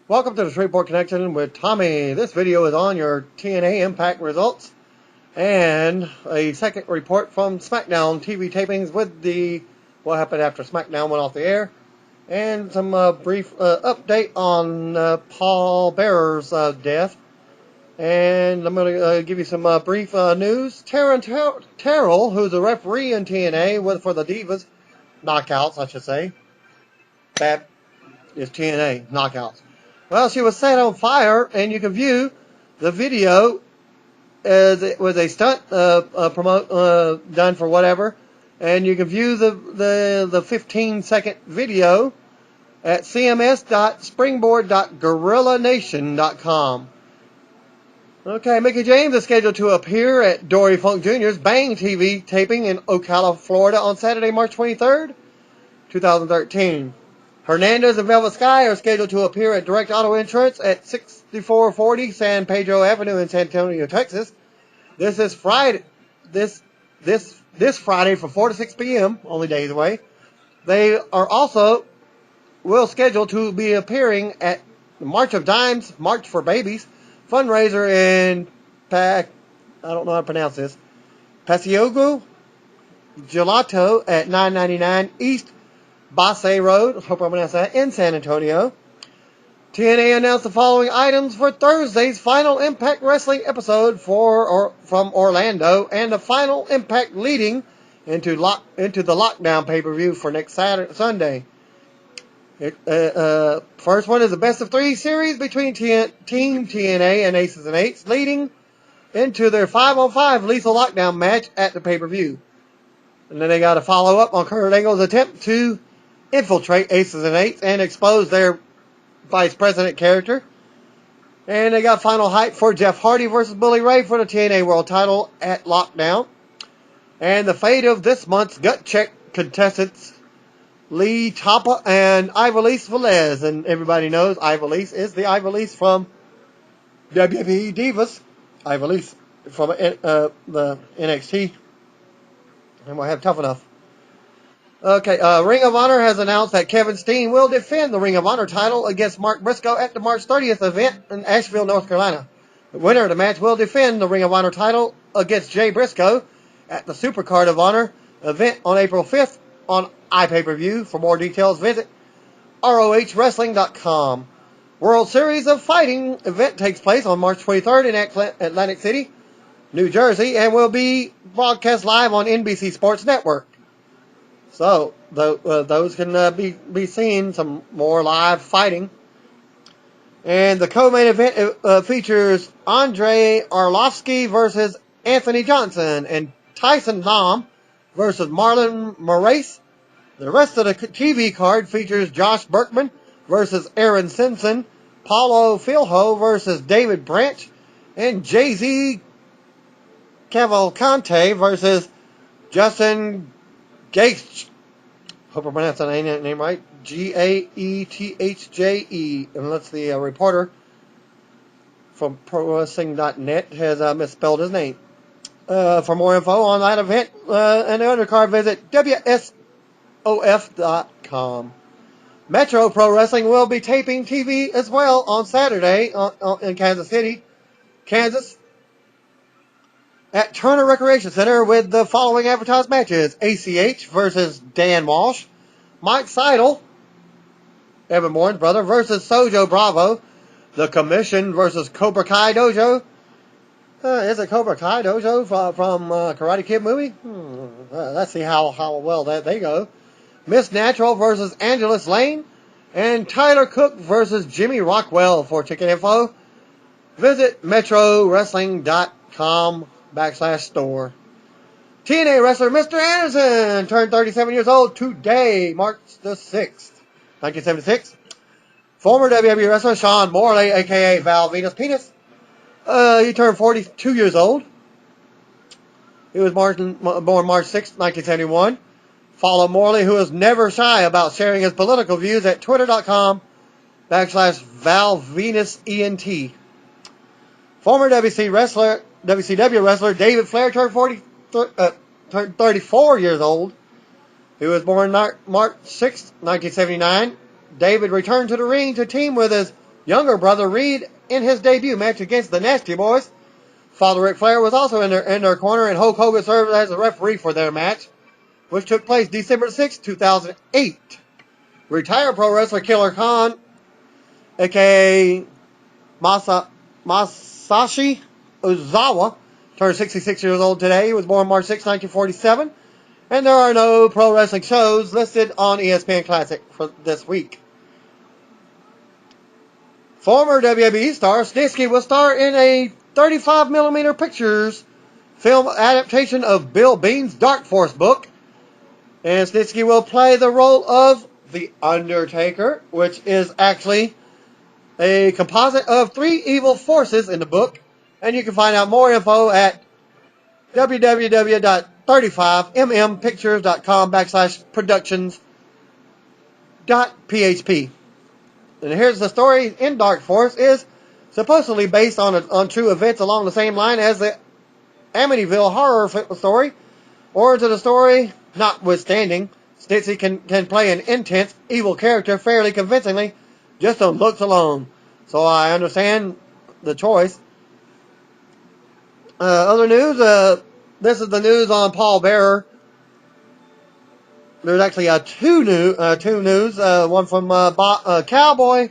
Welcome to the Shreveport Connection with Tommy. This video is on your TNA Impact results and a second report from SmackDown TV tapings with what happened after SmackDown went off the air, and some brief update on Paul Bearer's death. And I'm going to give you some brief news. Taryn Terrell, who's a referee in TNA for the Divas, knockouts, I should say. That is TNA, knockouts. Well, she was set on fire, and you can view the video as it was a stunt done for whatever, and you can view the 15-second video at cms.springboard.gorillanation.com. Okay, Mickie James is scheduled to appear at Dory Funk Jr.'s Bang TV taping in Ocala, Florida on Saturday, March 23rd, 2013. Hernandez and Velvet Sky are scheduled to appear at Direct Auto Insurance at 6440 San Pedro Avenue in San Antonio, Texas. This is Friday. This Friday from 4 to 6 p.m. Only days away. They are also scheduled to be appearing at March of Dimes, March for Babies fundraiser in I don't know how to pronounce this. Pasiogo Gelato at 999 East Basse Road, hope I pronounced that, in San Antonio. TNA announced the following items for Thursday's Final Impact Wrestling episode from Orlando, and the Final Impact leading into the Lockdown pay-per-view for next Sunday. First one is the best of 3 series between Team TNA and Aces and Eights, leading into their 5-on-5 Lethal Lockdown match at the pay-per-view. And then they got a follow-up on Kurt Angle's attempt to infiltrate Aces and Eights and expose their vice president character. And they got final hype for Jeff Hardy versus Bully Ray for the TNA World title at Lockdown. And the fate of this month's Gut Check contestants, Lee Tapa and Ivelisse Velez. And everybody knows Ivelisse is the Ivelisse from WWE Divas. Ivelisse from the NXT. And we'll have Tough Enough. Okay, Ring of Honor has announced that Kevin Steen will defend the Ring of Honor title against Mark Briscoe at the March 30th event in Asheville, North Carolina. The winner of the match will defend the Ring of Honor title against Jay Briscoe at the Supercard of Honor event on April 5th on iPay-per-view. For more details, visit ROHWrestling.com. World Series of Fighting event takes place on March 23rd in Atlantic City, New Jersey, and will be broadcast live on NBC Sports Network. So, those can be seen, some more live fighting. And the co-main event features Andre Arlovsky versus Anthony Johnson and Tyson Nam versus Marlon Moraes. The rest of the TV card features Josh Berkman versus Aaron Simpson, Paulo Filho versus David Branch, and Jay-Z Cavalcante versus Justin Gaethje. Hope I pronounced that name right. Gaethje. And that's the reporter from ProWrestling.net has misspelled his name. For more info on that event and the undercard, visit WSOF.com. Metro Pro Wrestling will be taping TV as well on Saturday in Kansas City, Kansas, at Turner Recreation Center with the following advertised matches: ACH versus Dan Walsh, Mike Seidel, Evan Bourne's brother, versus Sojo Bravo, The Commission versus Cobra Kai Dojo. Is it Cobra Kai Dojo from Karate Kid movie? Let's see how well they go. Miss Natural versus Angelus Lane, and Tyler Cook versus Jimmy Rockwell. For ticket info, visit metrowrestling.com/store. TNA wrestler Mr. Anderson turned 37 years old today, March the 6th, 1976. Former WWE wrestler Sean Morley, a.k.a. Val Venus Penis, he turned 42 years old. He was born March 6, 1971. Follow Morley, who is never shy about sharing his political views, at twitter.com/ValVenusENT. Former WCW wrestler David Flair turned 34 years old. He was born March 6, 1979. David returned to the ring to team with his younger brother Reed in his debut match against the Nasty Boys. Father Ric Flair was also in their corner, and Hulk Hogan served as a referee for their match, which took place December 6, 2008. Retired pro wrestler Killer Khan, a.k.a. Masashi Ozawa, turned 66 years old today. He was born March 6, 1947. And there are no pro wrestling shows listed on ESPN Classic for this week. Former WWE star Snitsky will star in a 35mm Pictures film adaptation of Bill Bean's Dark Force book. And Snitsky will play the role of The Undertaker, which is actually a composite of 3 evil forces in the book. And you can find out more info at www.35mmpictures.com/productions.php. And here's the story in Dark Force is supposedly based on true events along the same line as the Amityville horror story. Or to the story notwithstanding, Snitsky can play an intense, evil character fairly convincingly, just on looks alone. So I understand the choice. Other news, this is the news on Paul Bearer. There's actually two news. One from Cowboy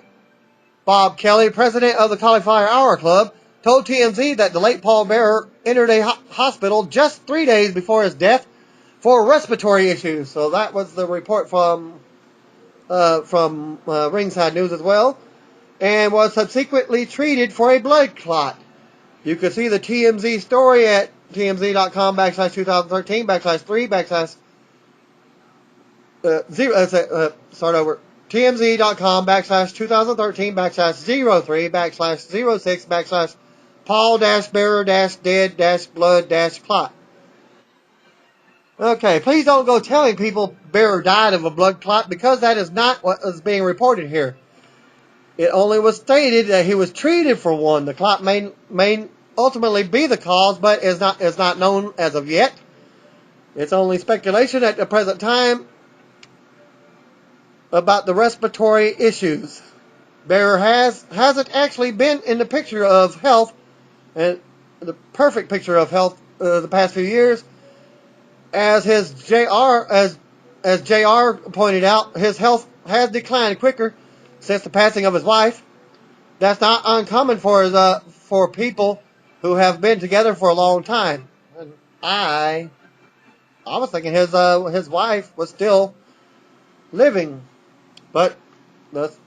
Bob Kelly, president of the Cauliflower Hour Club, told TMZ that the late Paul Bearer entered a hospital just 3 days before his death for respiratory issues. So that was the report from Ringside News as well, and was subsequently treated for a blood clot. You can see the TMZ story at tmz.com/2013/3/ tmz.com/2013/03/03/Paul-Bearer-dead-blood-clot. Okay, please don't go telling people Bearer died of a blood clot, because that is not what is being reported here. It only was stated that he was treated for one. The clot may ultimately be the cause, but is not known as of yet. It's only speculation at the present time about the respiratory issues. Bearer hasn't actually been in the picture of health, and the perfect picture of health the past few years. As JR pointed out, his health has declined quicker since the passing of his wife. That's not uncommon for people who have been together for a long time. And I was thinking his wife was still living, but with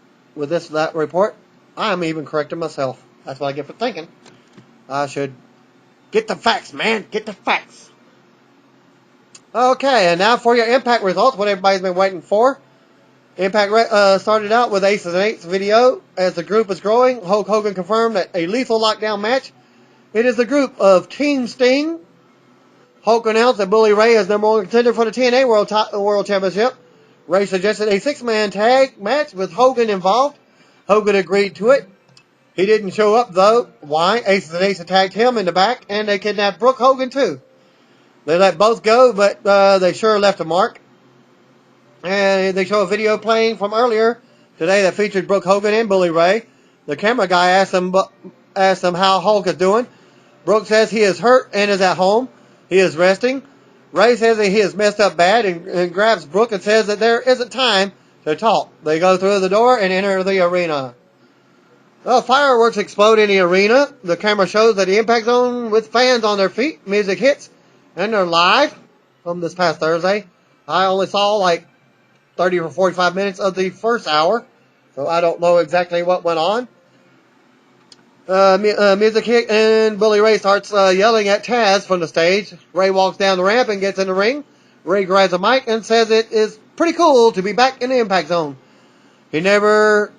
that report, I'm even correcting myself. That's what I get for thinking. I should get the facts, man. Get the facts. Okay, and now for your Impact results, what everybody's been waiting for. Impact started out with Aces and Eights video. As the group is growing, Hulk Hogan confirmed that a lethal lockdown match. It is a group of Team Sting. Hulk announced that Bully Ray is number one contender for the TNA World Championship. Ray suggested a 6-man tag match with Hogan involved. Hogan agreed to it. He didn't show up though. Why? Aces and Eights attacked him in the back, and they kidnapped Brooke Hogan too. They let both go, but they sure left a mark. And they show a video playing from earlier today that featured Brooke Hogan and Bully Ray. The camera guy asked him how Hulk is doing. Brooke says he is hurt and is at home. He is resting. Ray says that he is messed up bad and grabs Brooke and says that there isn't time to talk. They go through the door and enter the arena. Well, fireworks explode in the arena. The camera shows that the Impact Zone with fans on their feet. Music hits. And they're live from this past Thursday. I only saw like 30 or 45 minutes of the first hour, so I don't know exactly what went on. Music hit, and Bully Ray starts yelling at Taz from the stage. Ray walks down the ramp and gets in the ring. Ray grabs a mic and says it is pretty cool to be back in the Impact Zone. He never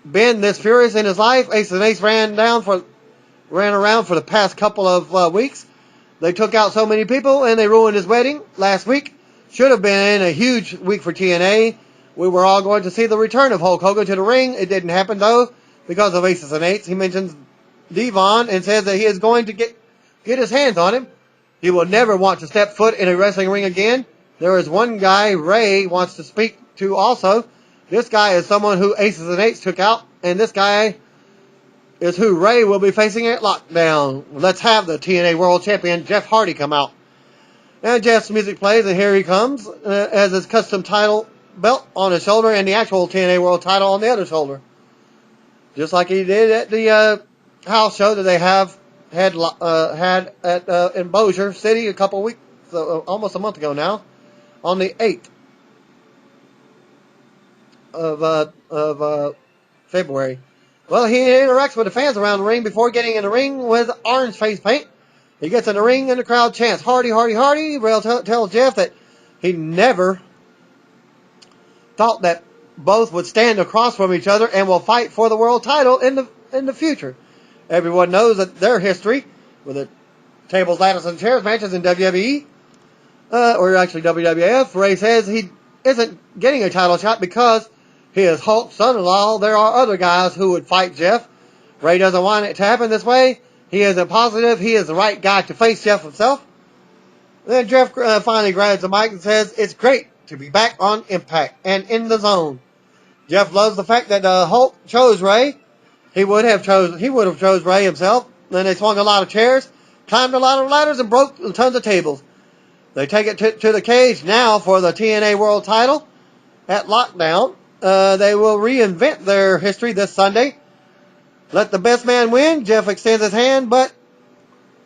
been this furious in his life. Ace and Ace ran around for the past couple of weeks. They took out so many people, and they ruined his wedding last week. Should have been a huge week for TNA. We were all going to see the return of Hulk Hogan to the ring. It didn't happen, though, because of Aces and Eights. He mentions Devon and says that he is going to get his hands on him. He will never want to step foot in a wrestling ring again. There is one guy Ray wants to speak to also. This guy is someone who Aces and Eights took out and this guy is who Ray will be facing at Lockdown. Let's have the TNA World Champion Jeff Hardy come out. And Jeff's music plays, and here he comes as his custom title belt on his shoulder and the actual TNA World title on the other shoulder. Just like he did at the house show that they had at in Bossier City a couple weeks, almost a month ago now, on the 8th of February. Well, he interacts with the fans around the ring before getting in the ring with orange face paint. He gets in the ring and the crowd chants, "Hardy, Hardy, Hardy." Rail tells Jeff that he never thought that both would stand across from each other and will fight for the world title in the future. Everyone knows that their history with the tables, ladders, and chairs matches in WWE, or actually WWF. Ray says he isn't getting a title shot because he is Hulk's son-in-law. There are other guys who would fight Jeff. Ray doesn't want it to happen this way. He isn't positive he is the right guy to face Jeff himself. Then Jeff finally grabs the mic and says, "It's great to be back on Impact and in the zone." Jeff loves the fact that Hulk chose Ray. He would have chose Ray himself. Then they swung a lot of chairs, climbed a lot of ladders, and broke tons of tables. They take it to the cage now for the TNA World title at Lockdown. They will reinvent their history this Sunday. Let the best man win. Jeff extends his hand, but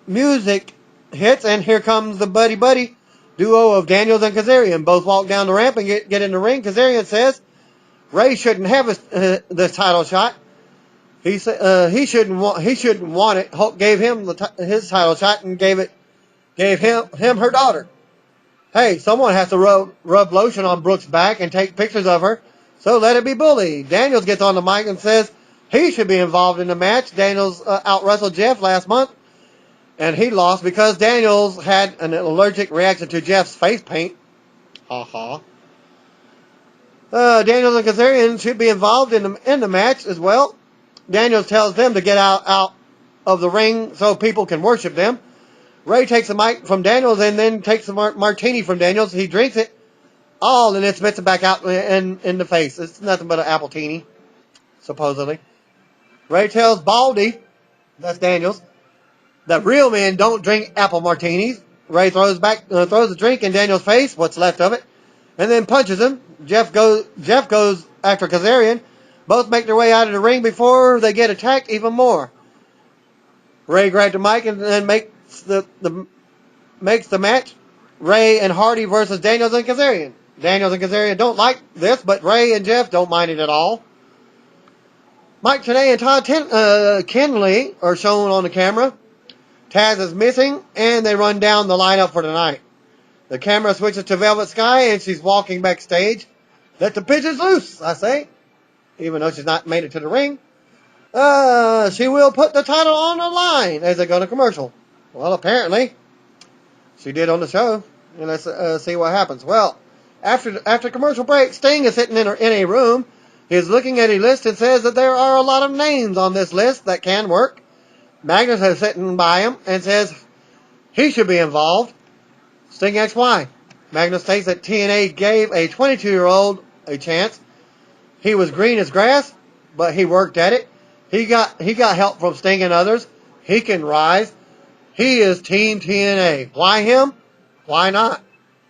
music hits, and here comes the buddy duo of Daniels and Kazarian. Both walk down the ramp and get in the ring. Kazarian says Ray shouldn't have this title shot. He shouldn't want it. Hulk gave him his title shot and gave him her daughter. Hey, someone has to rub lotion on Brooke's back and take pictures of her. So let it be Bully. Daniels gets on the mic and says he should be involved in the match. Daniels out-wrestled Jeff last month, and he lost because Daniels had an allergic reaction to Jeff's face paint. Ha ha. Daniels and Kazarian should be involved in the match as well. Daniels tells them to get out of the ring so people can worship them. Ray takes the mic from Daniels and then takes a martini from Daniels. He drinks it all and then spits it back out in the face. It's nothing but an apple-tini, supposedly. Ray tells Baldy, that's Daniels, that real men don't drink apple martinis. Ray throws the drink in Daniels' face, what's left of it, and then punches him. Jeff goes after Kazarian. Both make their way out of the ring before they get attacked even more. Ray grabs the mic and then makes the match Ray and Hardy versus Daniels and Kazarian. Daniels and Kazarian don't like this, but Ray and Jeff don't mind it at all. Mike Tenay and Todd Kenley are shown on the camera. Taz is missing, and they run down the lineup for the night. The camera switches to Velvet Sky, and she's walking backstage. Let the pigeons loose, I say. Even though she's not made it to the ring. She will put the title on the line as they go to commercial. Well, apparently, she did on the show. And let's see what happens. Well, after commercial break, Sting is sitting in a room. He's looking at a list and says that there are a lot of names on this list that can work. Magnus is sitting by him and says he should be involved. Sting asks why. Magnus states that TNA gave a 22-year-old a chance. He was green as grass, but he worked at it. He got help from Sting and others. He can rise. He is Team TNA. Why him? Why not?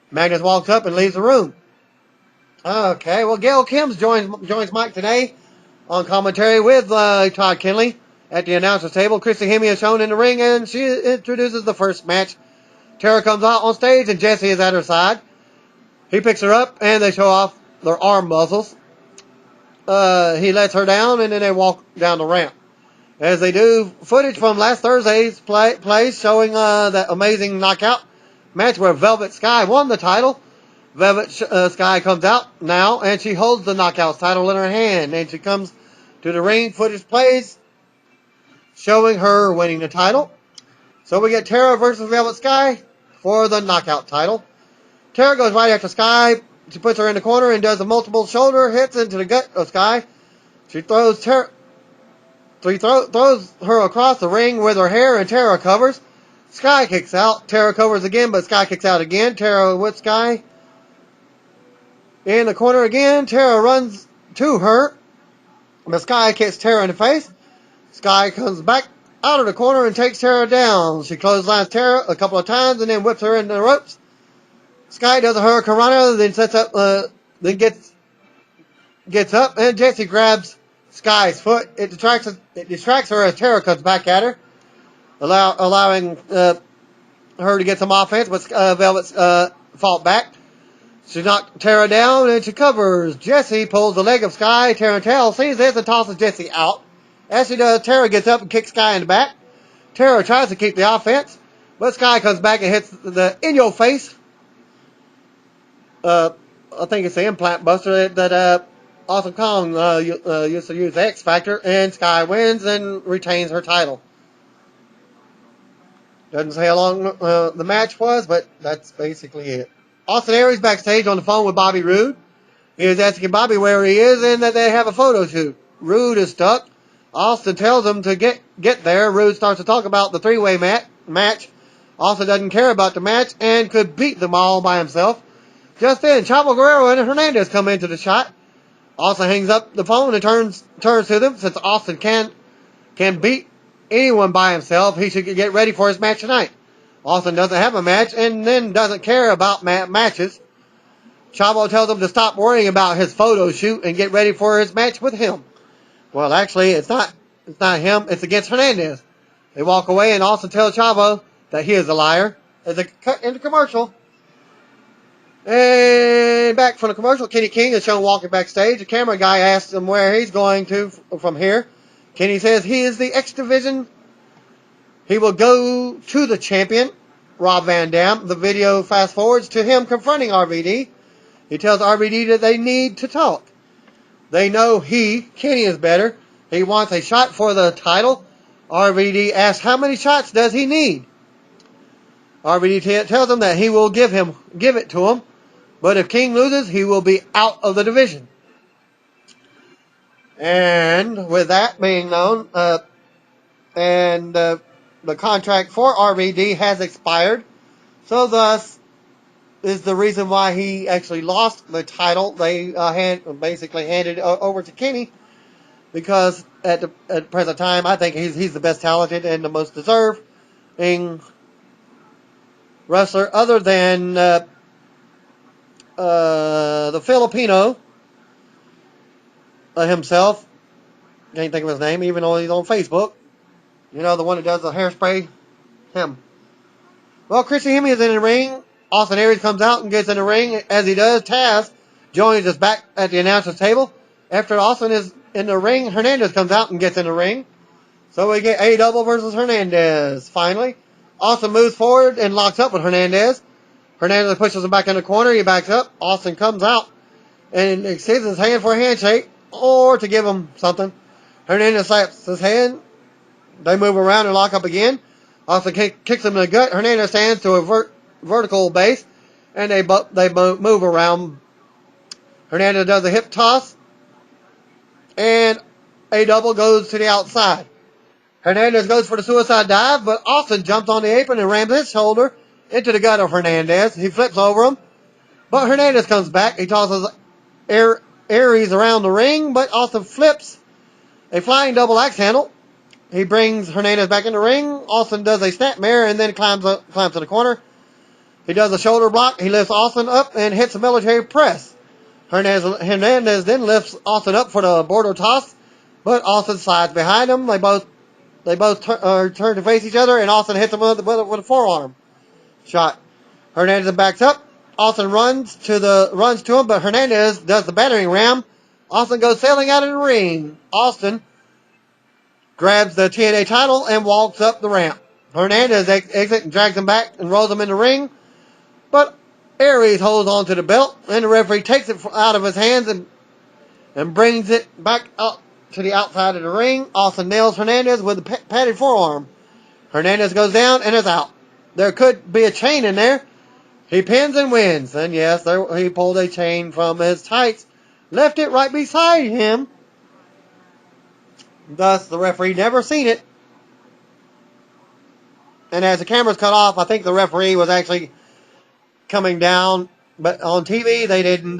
Magnus walks up and leaves the room. Okay, well, Gail Kim joins Mike today on commentary with Todd Kenley at the announcer's table. Christy Hemme is shown in the ring, and she introduces the first match. Tara comes out on stage, and Jesse is at her side. He picks her up, and they show off their arm muscles. He lets her down, and then they walk down the ramp. As they do, footage from last Thursday's plays showing that amazing knockout match where Velvet Sky won the title. Velvet Sky comes out now, and she holds the Knockouts title in her hand. And she comes to the ring. Footage plays showing her winning the title. So we get Tara versus Velvet Sky for the Knockout title. Tara goes right after Sky. She puts her in the corner and does a multiple shoulder hits into the gut of Sky. She throws her across the ring with her hair, and Tara covers. Sky kicks out. Tara covers again, but Sky kicks out again. Tara with Sky in the corner again. Tara runs to her But Sky kicks Tara in the face. Sky comes back out of the corner and takes Tara down. She clotheslines Tara a couple of times and then whips her into the ropes. Sky does a Hurricane Rana, then sets up, then gets up, and Jessie grabs Sky's foot. It distracts her as Tara comes back at her, allowing her to get some offense, but Velvet's fought back. She knocked Tara down and she covers. Jessie pulls the leg of Sky. Tarantel sees this and tosses Jessie out. As she does, Tara gets up and kicks Sky in the back. Tara tries to keep the offense, but Sky comes back and hits the in-your-face. I think it's the implant buster that Awesome Kong used to use, the X Factor, and Sky wins and retains her title. Doesn't say how long the match was, but that's basically it. Austin Aries backstage on the phone with Bobby Roode. He is asking Bobby where he is and that they have a photo shoot. Roode is stuck. Austin tells him to get there. Roode starts to talk about the three-way match. Austin doesn't care about the match and could beat them all by himself. Just then, Chavo Guerrero and Hernandez come into the shot. Austin hangs up the phone and turns to them. Since Austin can beat anyone by himself, he should get ready for his match tonight. Austin doesn't have a match and then doesn't care about matches. Chavo tells him to stop worrying about his photo shoot and get ready for his match with him. Well, actually, it's not him. It's against Hernandez. They walk away and Austin tells Chavo that he is a liar. As a cut into commercial. And back from the commercial, Kenny King is shown walking backstage. The camera guy asks him where he's going to from here. Kenny says he is the X Division. He will go to the champion, Rob Van Dam. The video fast forwards to him confronting RVD. He tells RVD that they need to talk. They know Kenny is better. He wants a shot for the title. RVD asks how many shots does he need. RVD tells him that he will give it to him. But if King loses, he will be out of the division. And with that being known, the contract for RVD has expired. So thus is the reason why he actually lost the title. They basically handed it over to Kenny. Because at the present time, I think he's the best talented and the most deserving wrestler other than the Filipino himself. Can't think of his name, even though he's on Facebook. You know, the one that does the hairspray. Him. Well, Christian Hemme is in the ring. Austin Aries comes out and gets in the ring. As he does, Taz joins us back at the announcer's table. After Austin is in the ring, Hernandez comes out and gets in the ring. So we get A Double versus Hernandez. Finally, Austin moves forward and locks up with Hernandez. Hernandez pushes him back in the corner. He backs up. Austin comes out and extends his hand for a handshake or to give him something. Hernandez slaps his hand. They move around and lock up again. Austin kicks him in the gut. Hernandez stands to a vertical base, and they move around. Hernandez does a hip toss, and A Double goes to the outside. Hernandez goes for the suicide dive, but Austin jumps on the apron and rams his shoulder into the gut of Hernandez. He flips over him, but Hernandez comes back. He tosses Aries around the ring, but Austin flips a flying double axe handle. He brings Hernandez back in the ring. Austin does a snapmare and then climbs to the corner. He does a shoulder block. He lifts Austin up and hits a military press. Hernandez then lifts Austin up for the border toss, but Austin slides behind him. They both turn to face each other, and Austin hits him with a forearm shot. Hernandez backs up. Austin runs to him, but Hernandez does the battering ram. Austin goes sailing out of the ring. Austin grabs the TNA title and walks up the ramp. Hernandez exits and drags him back and rolls him in the ring, but Aries holds on to the belt, and the referee takes it out of his hands and brings it back up to the outside of the ring. Austin nails Hernandez with a padded forearm. Hernandez goes down and is out. There could be a chain in there. He pins and wins. And yes, he pulled a chain from his tights, left it right beside him. Thus, the referee never seen it. And as the cameras cut off, I think the referee was actually coming down. But on TV, they didn't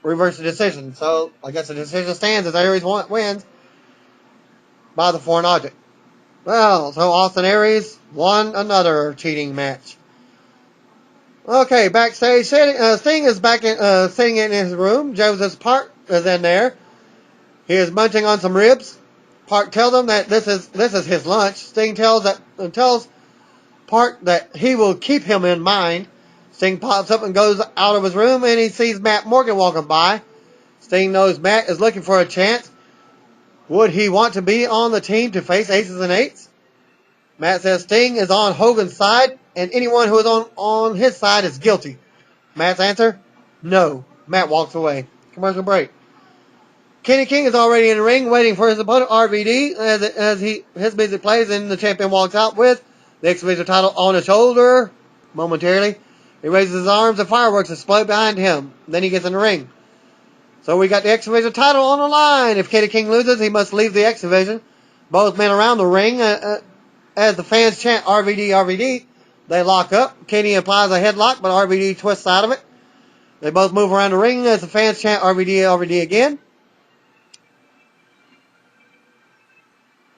reverse the decision. So I guess the decision stands as Aries wins by the foreign object. Well, so Austin Aries won another cheating match. Okay, backstage, Sting is back sitting in his room. Joseph Park is in there. He is munching on some ribs. Park tells him that this is his lunch. Sting tells Park that he will keep him in mind. Sting pops up and goes out of his room, and he sees Matt Morgan walking by. Sting knows Matt is looking for a chance. Would he want to be on the team to face Aces and Eights? Matt says Sting is on Hogan's side, and anyone who is on his side is guilty. Matt's answer, no. Matt walks away. Commercial break. Kenny King is already in the ring waiting for his opponent, RVD, as his music plays, and the champion walks out with the X Division title on his shoulder. Momentarily, he raises his arms and fireworks explode behind him. Then he gets in the ring. So we got the X Division title on the line. If Kenny King loses, he must leave the X Division. Both men around the ring, as the fans chant RVD, RVD, they lock up. Kenny applies a headlock, but RVD twists out of it. They both move around the ring as the fans chant RVD, RVD again.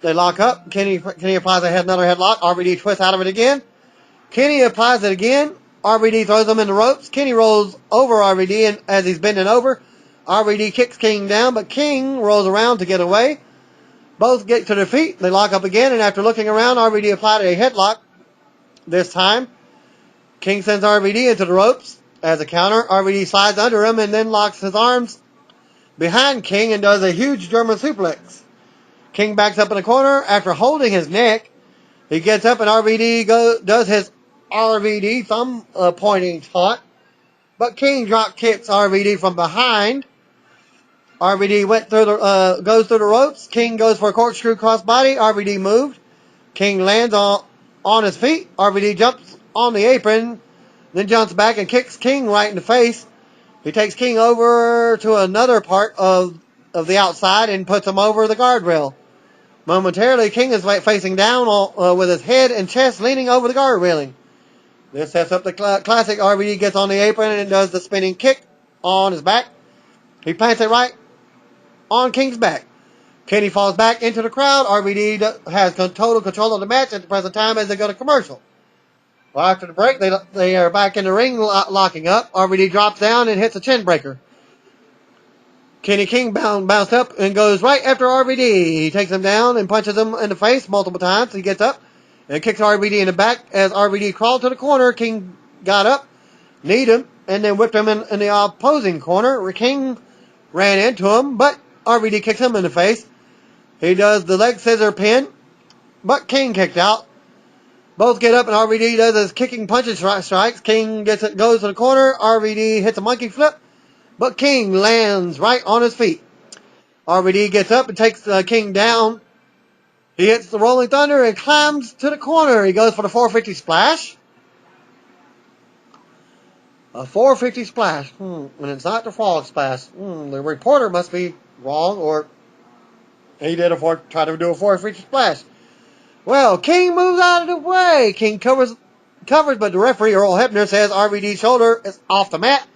They lock up. Kenny applies another headlock. RVD twists out of it again. Kenny applies it again. RVD throws him in the ropes. Kenny rolls over RVD and as he's bending over. RVD kicks King down, but King rolls around to get away. Both get to their feet. They lock up again, and after looking around, RVD applied a headlock. This time, King sends RVD into the ropes. As a counter, RVD slides under him and then locks his arms behind King and does a huge German suplex. King backs up in the corner. After holding his neck, he gets up and RVD does his RVD thumb pointing taunt. But King drop kicks RVD from behind. RVD goes through the ropes. King goes for a corkscrew crossbody. RVD moved. King lands on his feet. RVD jumps on the apron, then jumps back and kicks King right in the face. He takes King over to another part of the outside and puts him over the guardrail. Momentarily, King is facing down with his head and chest leaning over the guard railing. This sets up the classic. RVD gets on the apron and does the spinning kick on his back. He plants it right on King's back. Kenny falls back into the crowd. RVD has total control of the match at the present time as they go to commercial. Well, after the break, they are back in the ring locking up. RVD drops down and hits a chin breaker. Kenny King bounced up and goes right after RVD. He takes him down and punches him in the face multiple times. He gets up and kicks RVD in the back. As RVD crawled to the corner, King got up, kneed him, and then whipped him in the opposing corner. King ran into him, but RVD kicks him in the face. He does the leg scissor pin, but King kicked out. Both get up and RVD does his kicking punches strikes. King goes to the corner. RVD hits a monkey flip, but King lands right on his feet. RVD gets up and takes King down. He hits the Rolling Thunder and climbs to the corner. He goes for the 450 splash. A 450 splash. And it's not the frog splash. The reporter must be wrong, or he tried to do a 450 splash. Well, King moves out of the way. King covers, but the referee, Earl Hebner, says RVD's shoulder is off the mat.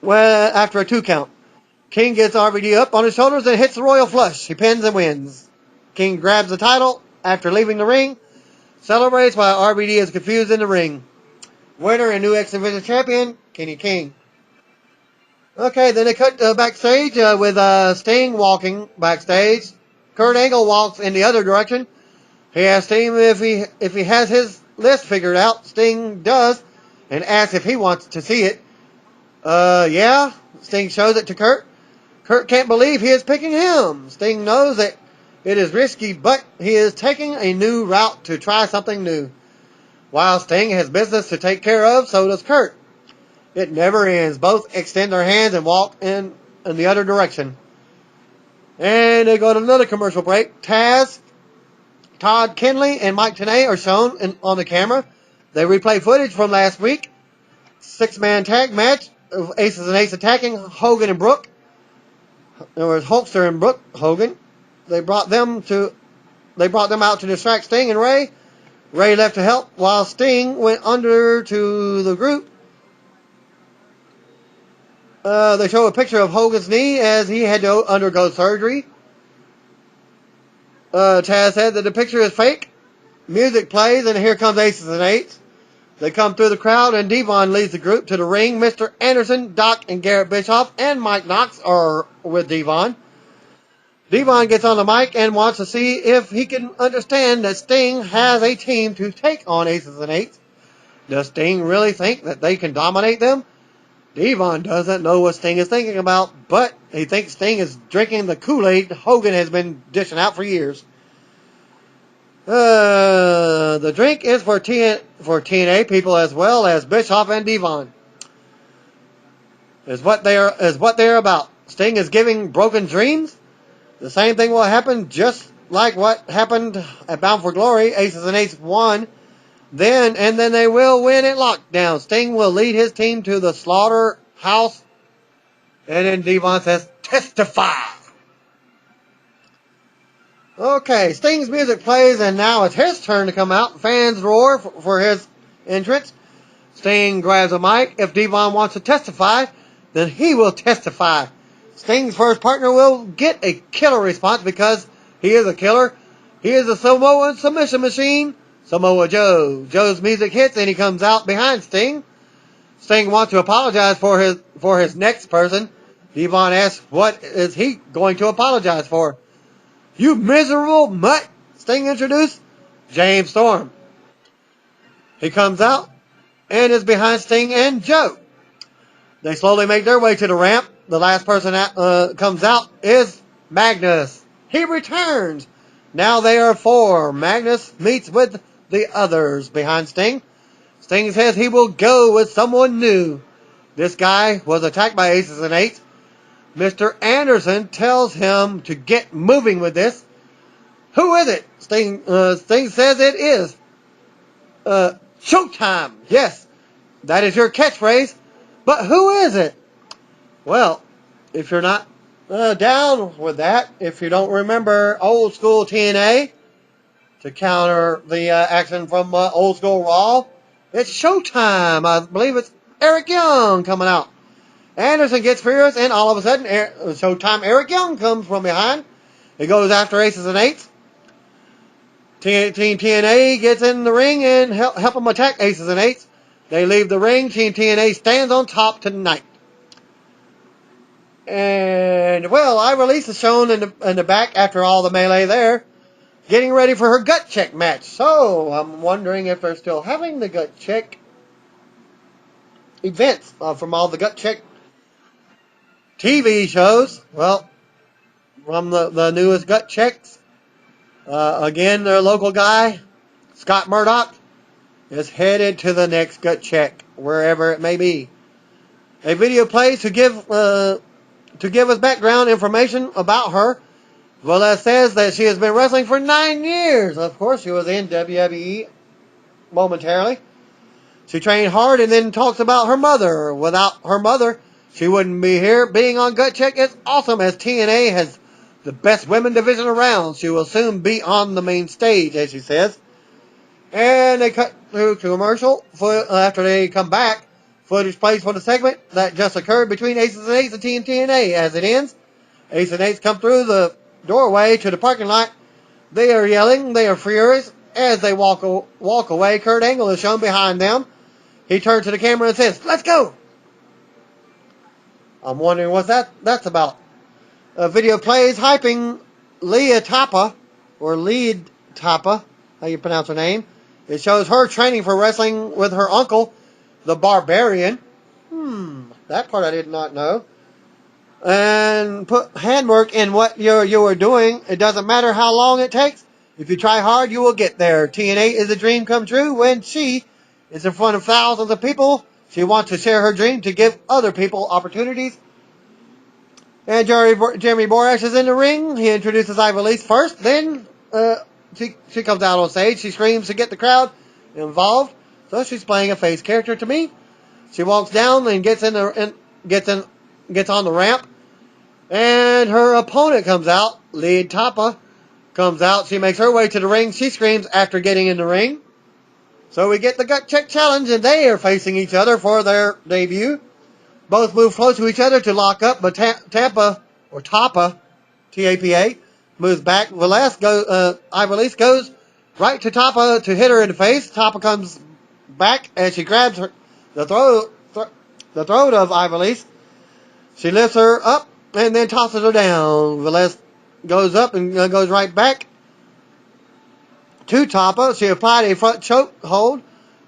Well, after a 2 count. King gets RVD up on his shoulders and hits the Royal Flush. He pins and wins. King grabs the title after leaving the ring, celebrates while RVD is confused in the ring. Winner and new X Division champion, Kenny King. Okay, then they cut backstage with Sting walking backstage. Kurt Angle walks in the other direction. He asks Sting if he has his list figured out. Sting does, and asks if he wants to see it. Yeah. Sting shows it to Kurt. Kurt can't believe he is picking him. Sting knows that it is risky, but he is taking a new route to try something new. While Sting has business to take care of, so does Kurt. It never ends. Both extend their hands and walk in the other direction. And they go to another commercial break. Taz, Todd Kinley, and Mike Tenay are shown on the camera. They replay footage from last week. 6-man tag match of Aces and Eights attacking Hogan and Brooke. There was Hulkster and Brooke Hogan. They brought them out to distract Sting and Ray. Ray left to help while Sting went under to the group. They show a picture of Hogan's knee as he had to undergo surgery. Taz said that the picture is fake. Music plays, and here comes Aces and Eights. They come through the crowd, and Devon leads the group to the ring. Mr. Anderson, Doc, and Garrett Bischoff, and Mike Knox are with Devon. Devon gets on the mic and wants to see if he can understand that Sting has a team to take on Aces and Eights. Does Sting really think that they can dominate them? Devon doesn't know what Sting is thinking about, but he thinks Sting is drinking the Kool-Aid Hogan has been dishing out for years. The drink is for TNA people as well as Bischoff and Devon. Is what they're about. Sting is giving broken dreams. The same thing will happen just like what happened at Bound for Glory. Aces and Eights won. Then they will win at Lockdown. Sting will lead his team to the slaughterhouse. And then Devon says, testify. Okay, Sting's music plays, and now it's his turn to come out. Fans roar for his entrance. Sting grabs a mic. If Devon wants to testify, then he will testify. Sting's first partner will get a killer response because he is a killer. He is a Samoan submission machine. Samoa Joe. Joe's music hits, and he comes out behind Sting. Sting wants to apologize for his next person. Devon asks, what is he going to apologize for? You miserable mutt, Sting introduced. James Storm. He comes out and is behind Sting and Joe. They slowly make their way to the ramp. The last person that comes out is Magnus. He returns. Now they are four. Magnus meets with the others behind Sting. Sting says he will go with someone new. This guy was attacked by Aces and Eights. Mr. Anderson tells him to get moving with this. Who is it? Sting says it is Showtime. Yes, that is your catchphrase. But who is it? Well, if you're not down with that, if you don't remember old school TNA to counter the action from old school Raw, it's Showtime. I believe it's Eric Young coming out. Anderson gets furious, and all of a sudden, Showtime Eric Young comes from behind. He goes after Aces and Eights. Team TNA gets in the ring and help them attack Aces and Eights. They leave the ring. Team TNA stands on top tonight. And, well, Ivelisse is shown in the back after all the melee there, getting ready for her gut check match. So, I'm wondering if they're still having the gut check events from all the gut check TV shows. Well, from the newest gut checks, again, their local guy, Scott Murdoch, is headed to the next gut check, wherever it may be. A video plays to give us background information about her, as well as says that she has been wrestling for 9 years. Of course, she was in WWE momentarily. She trained hard and then talks about her mother. Without her mother, she wouldn't be here. Being on Gut Check is awesome as TNA has the best women division around. She will soon be on the main stage, as she says. And they cut through commercial. After they come back, footage plays for the segment that just occurred between Aces and Eights and Team TNA. As it ends, Aces and Eights come through the doorway to the parking lot. They are yelling. They are furious. As they walk away, Kurt Angle is shown behind them. He turns to the camera and says, "Let's go." I'm wondering what that's about. A video plays hyping Leah Tapa, or Lead Tapa, how you pronounce her name. It shows her training for wrestling with her uncle, the Barbarian. That part I did not know. And put handwork in what you are doing. It doesn't matter how long it takes. If you try hard, you will get there. TNA is a dream come true. When she is in front of thousands of people, she wants to share her dream to give other people opportunities. And Jeremy Borash is in the ring. He introduces Ivelisse first. Then she comes out on stage. She screams to get the crowd involved. So she's playing a face character to me. She walks down and gets on the ramp. And her opponent comes out. Lead Tapa comes out. She makes her way to the ring. She screams after getting in the ring. So we get the Gut Check Challenge, and they are facing each other for their debut. Both move close to each other to lock up, but Tapa, T-A-P-A, moves back. Ivelisse goes right to Tapa to hit her in the face. Tapa comes back and she grabs the throat of Ivelisse. She lifts her up and then tosses her down. Velez goes up and goes right back to Tapa. She applied a front choke hold.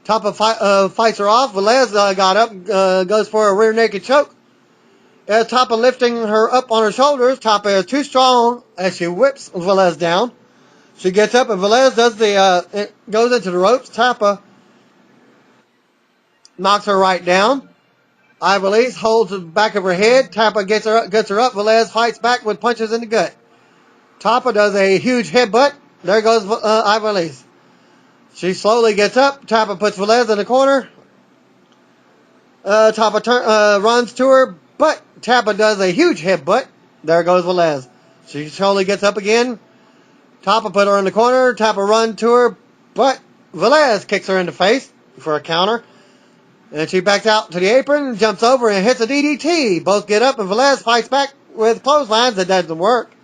Tapa fights her off. Velez got up, goes for a rear naked choke. As Tapa lifting her up on her shoulders, Tapa is too strong as she whips Velez down. She gets up and Velez goes into the ropes. Tapa knocks her right down. Ivelisse holds the back of her head. Tapa gets her up. Velez fights back with punches in the gut. Tapa does a huge headbutt. There goes Ivelisse. She slowly gets up. Tapa puts Velez in the corner. Tapa runs to her, but Tapa does a huge headbutt. There goes Velez. She slowly gets up again. Tapa put her in the corner. Tapa runs to her, but Velez kicks her in the face for a counter. And she backs out to the apron, jumps over, and hits a DDT. Both get up, and Velez fights back with clotheslines. That doesn't work.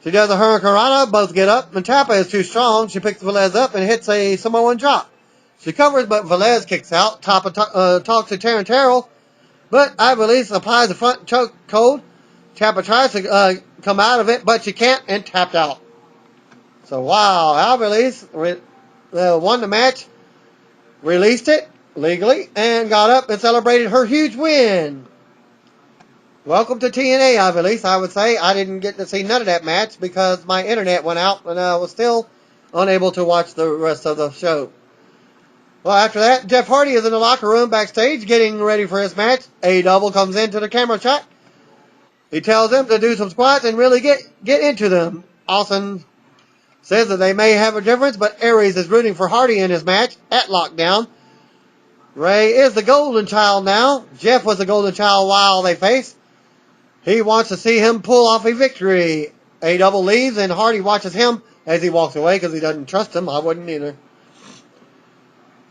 She does a hurricanrana. Both get up, and Tapa is too strong. She picks Velez up and hits a Samoan drop. She covers, but Velez kicks out. Tapa talks to Terrell, but Ivelisse applies the front choke hold. Tapa tries to come out of it, but she can't, and tapped out. So, wow, Ivelisse won the match, released it legally, and got up and celebrated her huge win. Welcome to TNA, Ivelisse. I would say I didn't get to see none of that match because my internet went out and I was still unable to watch the rest of the show. Well, after that, Jeff Hardy is in the locker room backstage getting ready for his match. A-Double comes into the camera shot. He tells them to do some squats and really get into them. Austin says that they may have a difference, but Aries is rooting for Hardy in his match at Lockdown. Ray is the golden child now. Jeff was the golden child while they face. He wants to see him pull off a victory. A-Double leaves and Hardy watches him as he walks away because he doesn't trust him. I wouldn't either.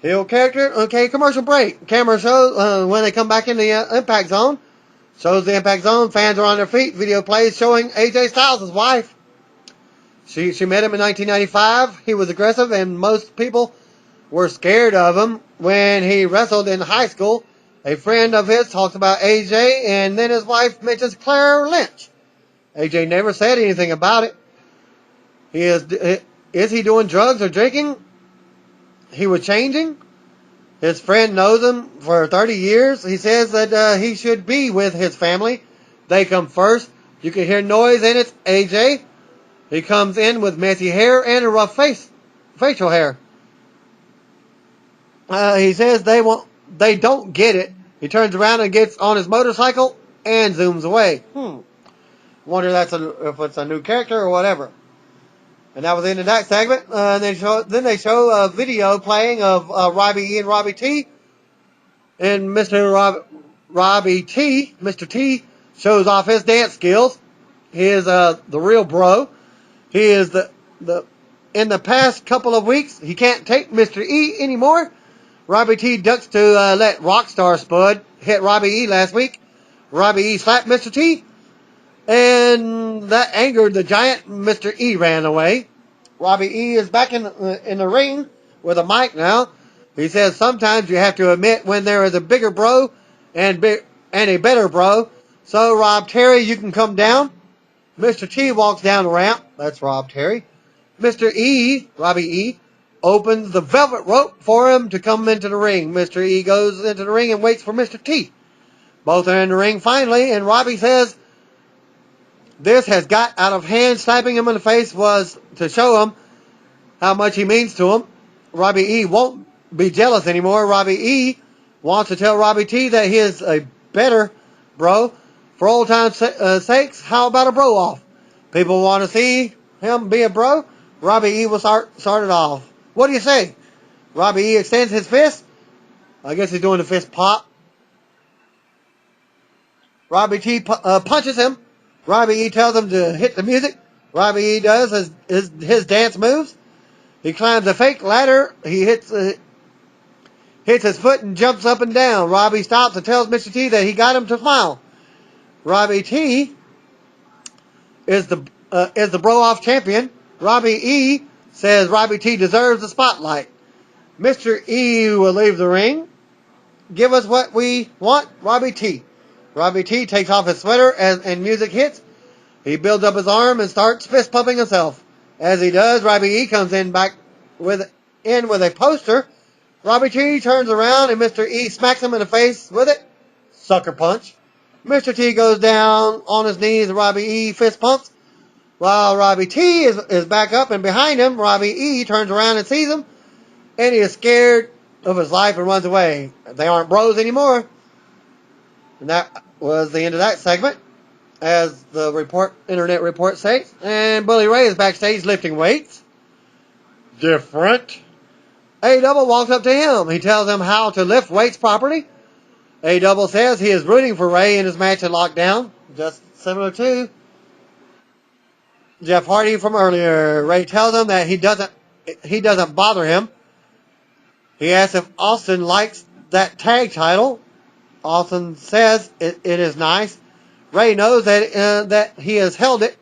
Heel character. Okay, commercial break. Camera shows when they come back in the Impact Zone. Shows the Impact Zone. Fans are on their feet. Video plays showing AJ Styles' wife. She met him in 1995. He was aggressive and most people were scared of him when he wrestled in high school. A friend of his talks about AJ, and then his wife mentions Claire Lynch. AJ never said anything about it. Is he doing drugs or drinking? He was changing. His friend knows him for 30 years. He says that he should be with his family. They come first. You can hear noise, and it's AJ. He comes in with messy hair and a rough facial hair. He says they don't get it. He turns around and gets on his motorcycle and zooms away. Wonder if it's a new character or whatever. And that was the end of that segment. Then they show a video playing of Robbie E and Robbie T. And Mr. T shows off his dance skills. He is the real bro. He is in the past couple of weeks, he can't take Mr. E anymore. Robbie T ducks to let Rockstar Spud hit Robbie E last week. Robbie E slapped Mr. T, and that angered the giant. Mr. E ran away. Robbie E is back in the ring with a mic now. He says sometimes you have to admit when there is a bigger bro and a better bro. So Rob Terry, you can come down. Mr. T walks down the ramp. That's Rob Terry. Mr. E, Robbie E, opens the velvet rope for him to come into the ring. Mr. E goes into the ring and waits for Mr. T. Both are in the ring finally, and Robbie says this has got out of hand. Slapping him in the face was to show him how much he means to him. Robbie E won't be jealous anymore. Robbie E wants to tell Robbie T that he is a better bro. For old time's sakes, how about a bro off? People want to see him be a bro. Robbie E will start it off. What do you say? Robbie E extends his fist. I guess he's doing the fist pop. Robbie T punches him. Robbie E tells him to hit the music. Robbie E does his dance moves. He climbs a fake ladder. He hits hits his foot and jumps up and down. Robbie stops and tells Mr. T that he got him to smile. Robbie T is the bro-off champion. Robbie E says Robbie T deserves the spotlight. Mr. E will leave the ring. Give us what we want, Robbie T. Robbie T takes off his sweater and music hits. He builds up his arm and starts fist pumping himself. As he does, Robbie E comes in with a poster. Robbie T turns around and Mr. E smacks him in the face with it. Sucker punch. Mr. T goes down on his knees and Robbie E fist pumps. While Robbie T is back up and behind him, Robbie E turns around and sees him. And he is scared of his life and runs away. They aren't bros anymore. And that was the end of that segment, as the internet report states. And Bully Ray is backstage lifting weights. Different. A-Double walks up to him. He tells him how to lift weights properly. A-Double says he is rooting for Ray in his match at Lockdown, just similar to Jeff Hardy from earlier. Ray tells him that he doesn't bother him. He asks if Austin likes that tag title. Austin says it is nice. Ray knows that he has held it.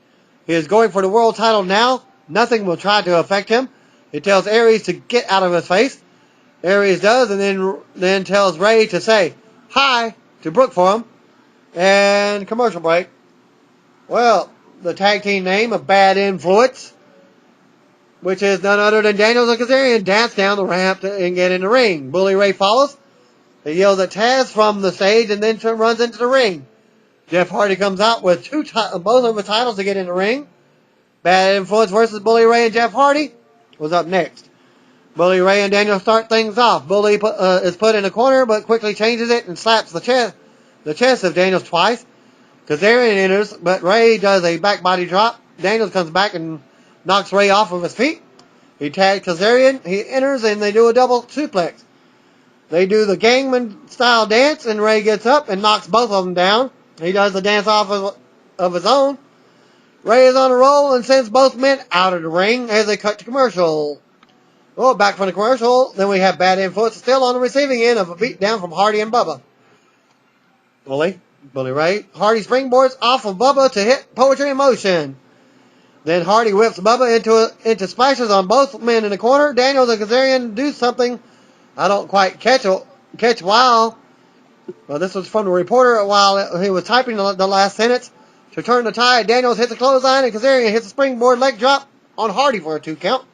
He is going for the world title now. Nothing will try to affect him. He tells Aries to get out of his face. Aries does, and then tells Ray to say hi to Brooke for him. And commercial break. Well, the tag team name of Bad Influence, which is none other than Daniels and Kazarian, dance down the ramp and get in the ring. Bully Ray follows. He yells at Taz from the stage and then runs into the ring. Jeff Hardy comes out with both of the titles to get in the ring. Bad Influence versus Bully Ray and Jeff Hardy was up next. Bully Ray and Daniel start things off. Bully is put in a corner but quickly changes it and slaps the chest of Daniels twice. Kazarian enters, but Ray does a back body drop. Daniels comes back and knocks Ray off of his feet. He tags Kazarian. He enters and they do a double suplex. They do the gangman style dance and Ray gets up and knocks both of them down. He does the dance off of his own. Ray is on a roll and sends both men out of the ring as they cut to commercial. Well, back from the commercial, then we have Bad Influence still on the receiving end of a beatdown from Hardy and Bubba. Bully Ray. Hardy springboards off of Bubba to hit Poetry in Motion. Then Hardy whips Bubba into splashes on both men in the corner. Daniels and Kazarian do something I don't quite catch while. Well, this was from the reporter while he was typing the last sentence. To turn the tide, Daniels hits a clothesline and Kazarian hits a springboard leg drop on Hardy for a 2 count.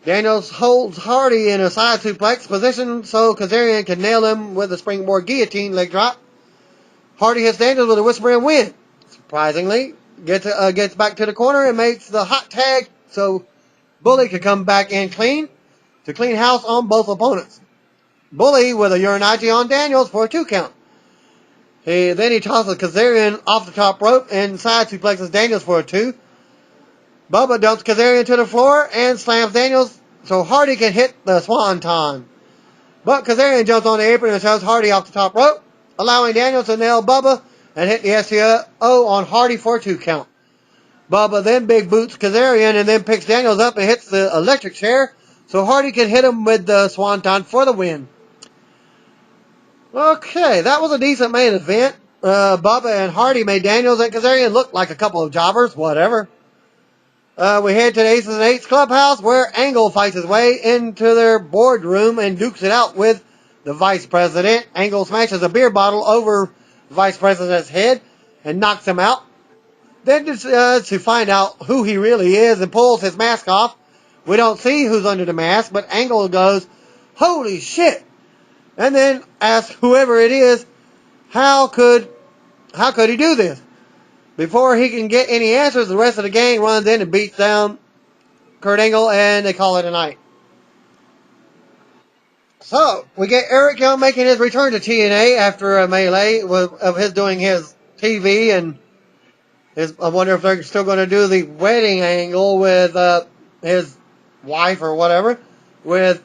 Daniels holds Hardy in a side suplex position so Kazarian can nail him with a springboard guillotine leg drop. Hardy hits Daniels with a whisper and win. Surprisingly, gets back to the corner and makes the hot tag so Bully can come back in clean to clean house on both opponents. Bully with a Uranage on Daniels for a 2 count. Then he tosses Kazarian off the top rope and side suplexes Daniels for a 2. Bubba dumps Kazarian to the floor and slams Daniels so Hardy can hit the swanton. But Kazarian jumps on the apron and shoves Hardy off the top rope, allowing Daniels to nail Bubba and hit the STO on Hardy for a 2 count. Bubba then big boots Kazarian and then picks Daniels up and hits the electric chair so Hardy can hit him with the swanton for the win. Okay, that was a decent main event. Bubba and Hardy made Daniels and Kazarian look like a couple of jobbers, whatever. We head to the Aces and Eights clubhouse where Angle fights his way into their boardroom and dukes it out with the vice president. Angle smashes a beer bottle over the vice president's head and knocks him out. Then to find out who he really is and pulls his mask off. We don't see who's under the mask, but Angle goes, "Holy shit!" And then asks whoever it is, how could he do this? Before he can get any answers, the rest of the gang runs in and beats down Kurt Angle, and they call it a night. So, we get Eric Young making his return to TNA after a melee of his doing his TV, and I wonder if they're still going to do the wedding angle with his wife or whatever, with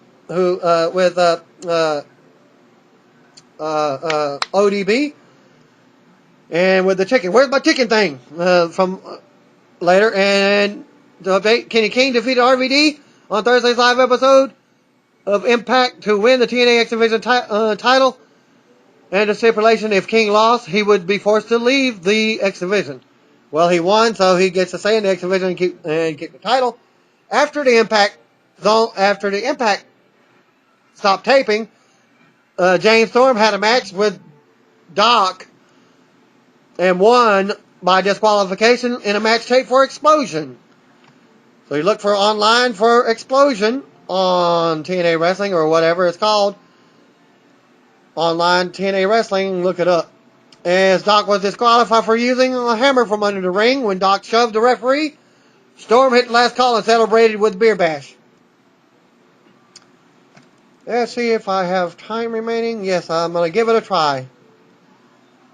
ODB. And with the chicken. Where's my chicken thing? From later. And the update, Kenny King defeated RVD on Thursday's live episode of Impact to win the TNA X Division title. And the stipulation, if King lost, he would be forced to leave the X Division. Well, he won, so he gets to stay in the X Division and keep the title. After the Impact stopped taping, James Storm had a match with Doc and won by disqualification in a match tape for Explosion. So you look for online for Explosion on TNA Wrestling or whatever it's called. Online TNA Wrestling, look it up. As Doc was disqualified for using a hammer from under the ring when Doc shoved the referee, Storm hit the last call and celebrated with Beer Bash. Let's see if I have time remaining. Yes, I'm going to give it a try.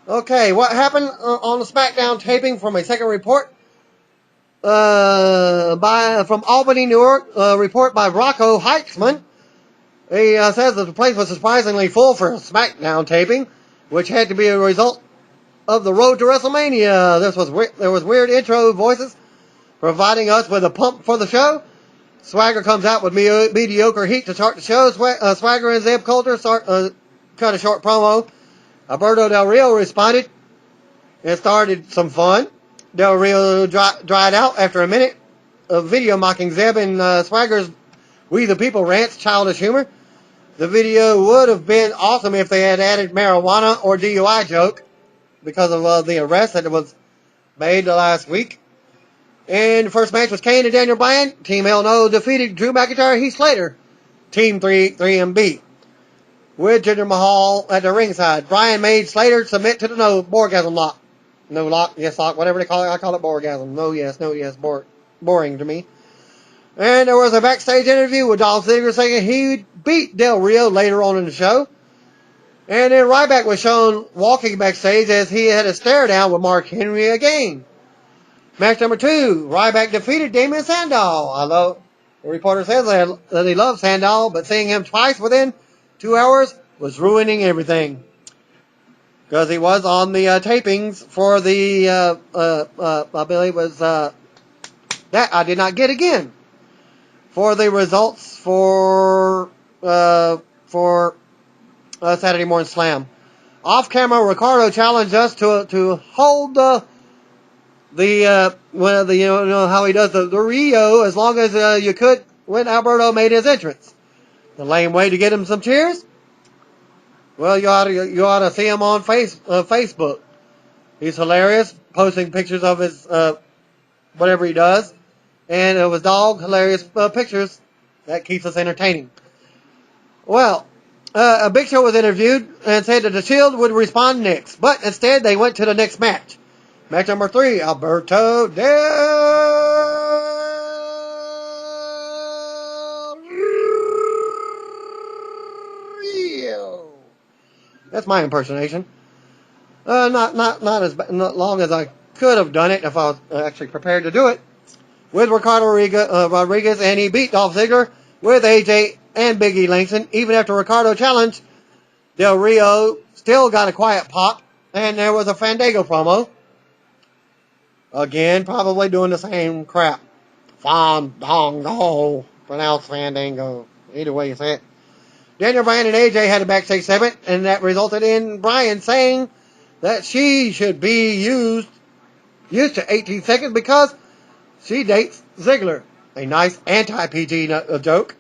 Okay, what happened on the SmackDown taping from a second report from Albany, New York, report by Rocco Heitzman. He says that the place was surprisingly full for a SmackDown taping, which had to be a result of the road to WrestleMania. There was weird intro voices providing us with a pump for the show. Swagger comes out with mediocre heat to start the show. Swagger and Zeb Coulter cut a short promo. Alberto Del Rio responded and started some fun. Del Rio dried out after a minute of video mocking Zeb and Swagger's We the People rants, childish humor. The video would have been awesome if they had added marijuana or DUI joke because of the arrest that was made last week. And the first match was Kane and Daniel Bryan. Team Hell No defeated Drew McIntyre and Heath Slater. Team 3MB. With Jinder Mahal at the ringside. Bryan made Slater submit to the Borgasm lock. No lock, yes lock, whatever they call it. I call it Borgasm. No yes, boring to me. And there was a backstage interview with Dolph Ziggler saying he'd beat Del Rio later on in the show. And then Ryback was shown walking backstage as he had a stare down with Mark Henry again. Match number 2, Ryback defeated Damien Sandow. The reporter says that he loves Sandow, but seeing him twice within 2 hours was ruining everything. Because he was on the tapings for the, I believe it was, that I did not get again. For the results for Saturday Morning Slam. Off camera, Ricardo challenged us to hold you know how he does the Rio as long as you could when Alberto made his entrance. The lame way to get him some cheers. Well, you ought to see him on Facebook. He's hilarious, posting pictures of his whatever he does. And of his dog, hilarious pictures. That keeps us entertaining. Well, Big Show was interviewed and said that the Shield would respond next. But instead, they went to the next match. Match number 3, Alberto Del Rio. That's my impersonation. Not long as I could have done it if I was actually prepared to do it. With Ricardo Rodriguez, and he beat Dolph Ziggler with AJ and Big E Langston. Even after Ricardo challenged, Del Rio still got a quiet pop, and there was a Fandango promo. Again, probably doing the same crap. Fandango. Pronounced Fandango. Either way you say it. Daniel Bryan and AJ had a backstage segment, and that resulted in Bryan saying that she should be used to 18 seconds because she dates Ziggler. A nice anti-PG joke.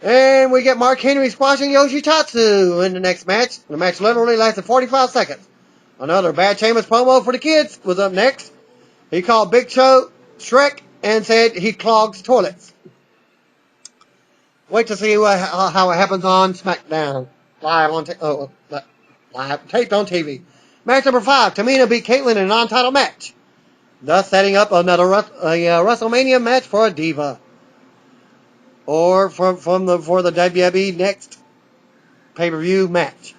And we get Mark Henry squashing Yoshitatsu in the next match. The match literally lasted 45 seconds. Another Bad Sheamus promo for the kids was up next. He called Big Show Shrek and said he clogs toilets. Wait to see how it happens on SmackDown. Live taped on TV. Match number 5. Tamina beat Caitlyn in a non-title match. Thus setting up another WrestleMania match for a diva. Or for the WWE next pay-per-view match.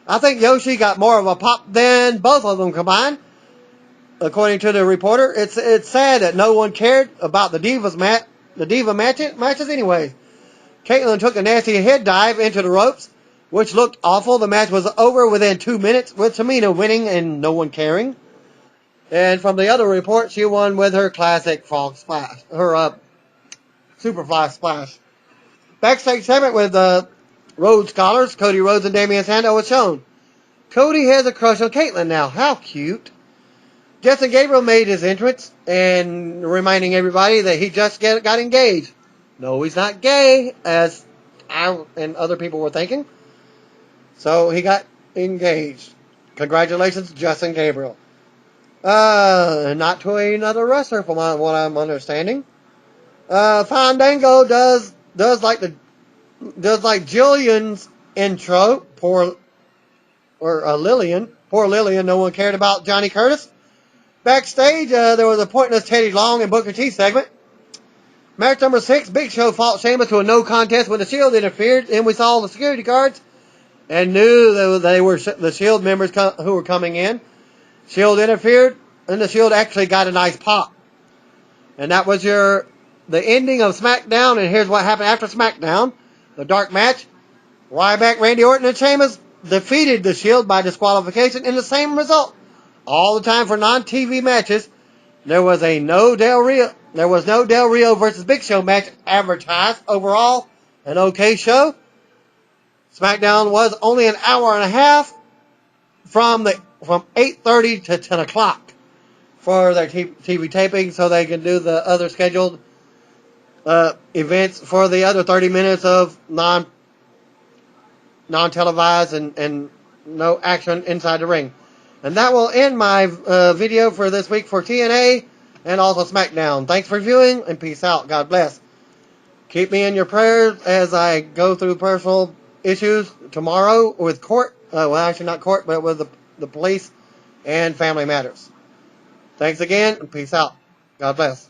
I think Yoshi got more of a pop than both of them combined. According to the reporter, it's sad that no one cared about the diva matches anyway. Caitlyn took a nasty head dive into the ropes, which looked awful. The match was over within 2 minutes, with Tamina winning and no one caring. And from the other report, she won with her classic frog splash, her Superfly splash. Backstage segment with Rhodes Scholars, Cody Rhodes and Damian Sandow was shown. Cody has a crush on Caitlyn now. How cute. Justin Gabriel made his entrance and reminding everybody that he just got engaged. No, he's not gay, as I and other people were thinking. So he got engaged. Congratulations, Justin Gabriel. Not to another wrestler, from what I'm understanding. Fandango does like Jillian's intro. Lillian. Poor Lillian. No one cared about Johnny Curtis. Backstage, there was a pointless Teddy Long and Booker T segment. Match number 6, Big Show fought Sheamus to a no contest when the Shield interfered, and we saw the security guards and knew they were the Shield members who were coming in. Shield interfered, and the Shield actually got a nice pop. And that was the ending of SmackDown, and here's what happened after SmackDown. The dark match. Ryback, Randy Orton, and Sheamus defeated the Shield by disqualification in the same result. All the time for non-TV matches. There was no Del Rio versus Big Show match advertised. Overall, an okay show. SmackDown was only an hour and a half from 8:30 to 10 o'clock for their TV taping, so they can do the other scheduled events for the other 30 minutes of non-televised and no action inside the ring. And that will end my video for this week for TNA and also SmackDown. Thanks for viewing, and peace out. God bless. Keep me in your prayers as I go through personal issues tomorrow with court. Well, actually not court, but with the police and family matters. Thanks again, and peace out. God bless.